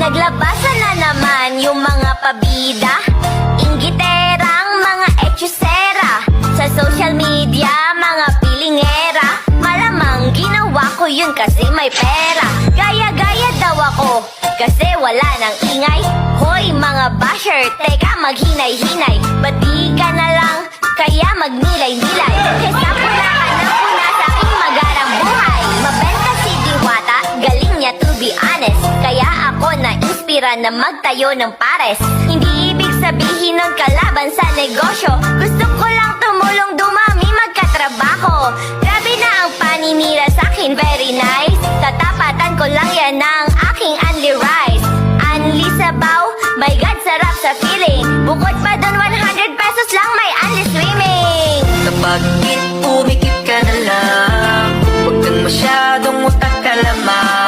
Naglabasan na naman yung mga pabida, inggiterang mga etchusera. Sa social media, mga pilingera. Malamang ginawa ko yun kasi may pera. Gaya-gaya daw ako kasi wala nang ingay. Hoy mga basher, teka maghinay-hinay. Ba't di ka na lang kaya magnilay-nilay? Kesa pula ka na puna sa aking magarang buhay. Mabenta si Diwata, galing niya to be honest. Kaya ako na-inspira na magtayo ng pares. Hindi ibig sabihin nun kalaban sa negosyo. Gusto ko lang tumulong dumami magkatrabaho. Grabe na ang paninira sa'kin, very nice. Tatapatan ko lang yan ng aking unli rice. Unli sabaw, my God, sarap sa feeling. Bukod pa dun 100 pesos lang may unli swimming. Kapag umikip ka na lang, huwag kang masyadong utak kalaman.